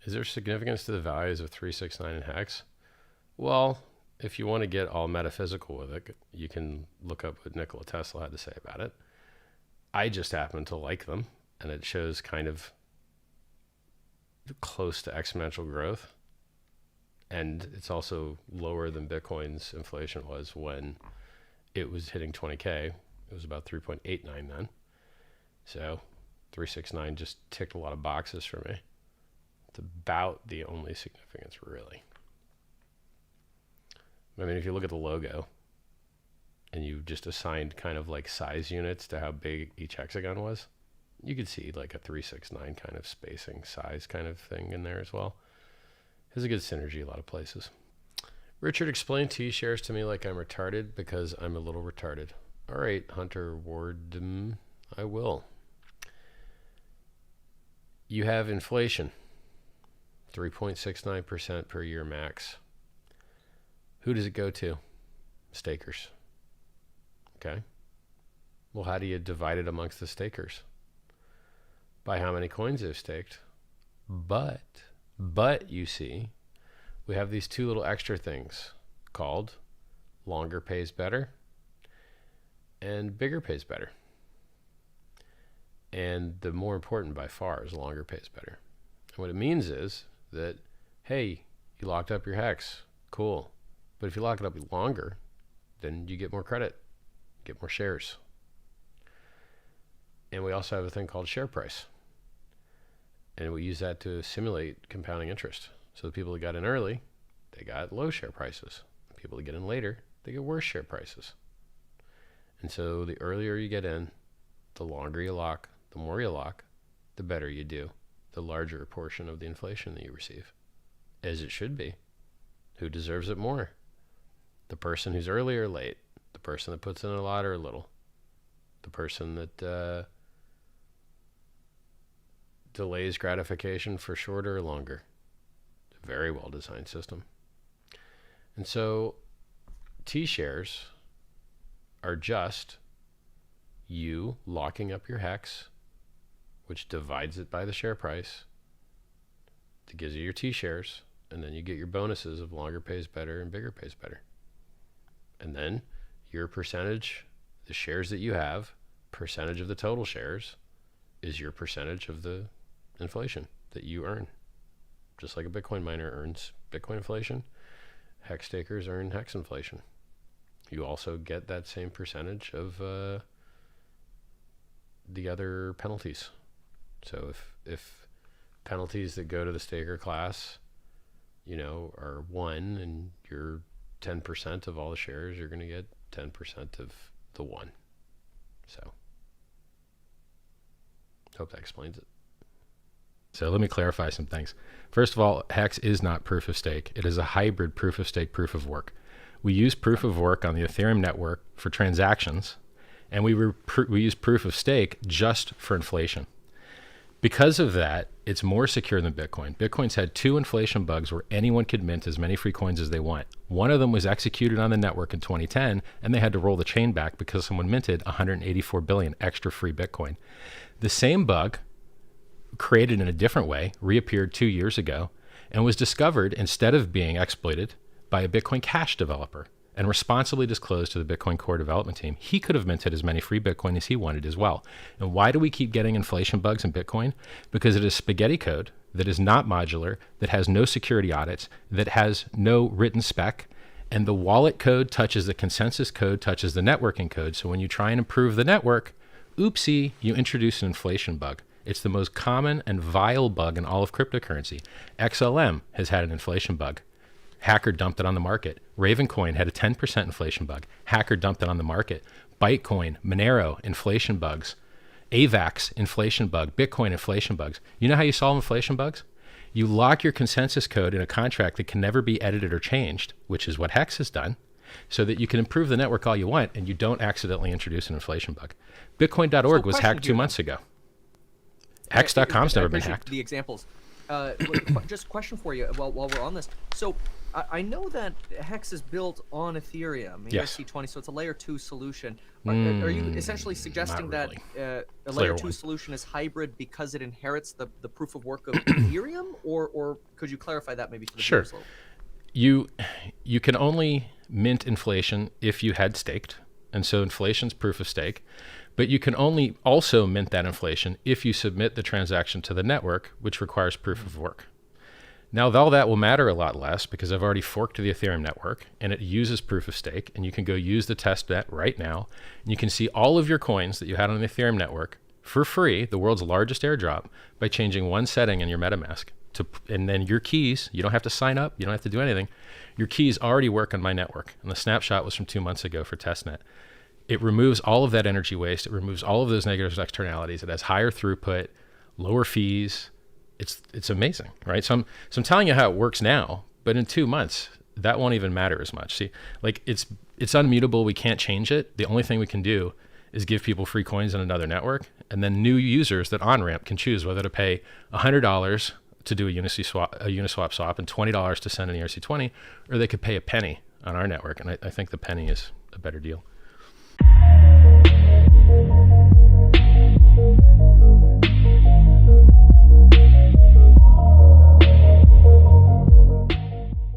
Is there significance to the values of 369 and HEX? Well, if you want to get all metaphysical with it, you can look up what Nikola Tesla had to say about it. I just happen to like them, and it shows kind of close to exponential growth. And it's also lower than Bitcoin's inflation was when it was hitting 20K. It was about 3.89 then. So 369 just ticked a lot of boxes for me. It's about the only significance, really. I mean, if you look at the logo and you just assigned kind of like size units to how big each hexagon was, you could see like a 369 kind of spacing size kind of thing in there as well. There's a good synergy a lot of places. Richard, explain TShares to me like I'm retarded because I'm a little retarded. All right, Hunter Ward, I will. You have inflation, 3.69% per year max. Who does it go to? Stakers. Okay. Well, how do you divide it amongst the stakers? By how many coins they've staked. But you see, we have these two little extra things called longer pays better and bigger pays better. And the more important by far is longer pays better. And what it means is that, hey, you locked up your HEX, cool. But if you lock it up longer, then you get more credit, get more shares. And we also have a thing called share price. And we use that to simulate compounding interest. So the people that got in early, they got low share prices. The people that get in later, they get worse share prices. And so the earlier you get in, the longer you lock, the more you lock, the better you do, the larger a portion of the inflation that you receive. As it should be. Who deserves it more? The person who's early or late, the person that puts in a lot or a little, the person that delays gratification for shorter or longer. It's a very well designed system. And so TShares are just you locking up your HEX, which divides it by the share price. That gives you your TShares, and then you get your bonuses of longer pays better and bigger pays better. And then your percentage, the shares that you have, percentage of the total shares, is your percentage of the inflation that you earn. Just like a Bitcoin miner earns Bitcoin inflation, HEX stakers earn HEX inflation. You also get that same percentage of the other penalties. So if penalties that go to the staker class, you know, are 1 and you're 10% of all the shares, you're going to get 10% of the 1. So hope that explains it. So let me clarify some things. First of all, HEX is not proof of stake. It is a hybrid proof of stake, proof of work. We use proof of work on the Ethereum network for transactions, and we use proof of stake just for inflation. Because of that, it's more secure than Bitcoin. Bitcoin's had 2 inflation bugs where anyone could mint as many free coins as they want. One of them was executed on the network in 2010, and they had to roll the chain back because someone minted 184 billion extra free Bitcoin. The same bug, created in a different way, reappeared 2 years ago and was discovered, instead of being exploited, by a Bitcoin Cash developer and responsibly disclosed to the Bitcoin core development team. He could have minted as many free Bitcoin as he wanted as well. And why do we keep getting inflation bugs in Bitcoin? Because it is spaghetti code that is not modular, that has no security audits, that has no written spec, and the wallet code touches the consensus code, touches the networking code. So when you try and improve the network, oopsie, you introduce an inflation bug. It's the most common and vile bug in all of cryptocurrency. XLM has had an inflation bug. Hacker dumped it on the market. Ravencoin had a 10% inflation bug. Hacker dumped it on the market. Bytecoin, Monero, inflation bugs. AVAX, inflation bug. Bitcoin, inflation bugs. You know how you solve inflation bugs? You lock your consensus code in a contract that can never be edited or changed, which is what HEX has done, so that you can improve the network all you want and you don't accidentally introduce an inflation bug. Bitcoin.org was hacked 2 months ago. Hex.com's never been hacked. The examples. just a question for you while we're on this. So I know that HEX is built on Ethereum, Yes. ERC20, so it's a layer 2 solution. Are you essentially suggesting not that a It's layer layer 2 one. solution is hybrid because it inherits the proof of work of Ethereum, or could you clarify that maybe for the Sure. viewers a little? You can only mint inflation if you had staked, and so inflation's proof of stake. But you can only also mint that inflation if you submit the transaction to the network, which requires proof of work. Now, all that will matter a lot less because I've already forked to the Ethereum network and it uses proof of stake, and you can go use the test net right now, and you can see all of your coins that you had on the Ethereum network for free, the world's largest airdrop, by changing one setting in your MetaMask. And then your keys, you don't have to sign up, you don't have to do anything. Your keys already work on my network, and the snapshot was from 2 months ago for testnet. It removes all of that energy waste. It removes all of those negative externalities. It has higher throughput, lower fees. It's amazing, right? So I'm telling you how it works now, but in 2 months, that won't even matter as much. See, like it's unmutable. We can't change it. The only thing we can do is give people free coins on another network, and then new users that on-ramp can choose whether to pay $100 to do a Uniswap swap and $20 to send an ERC20, or they could pay a penny on our network. And I think the penny is a better deal.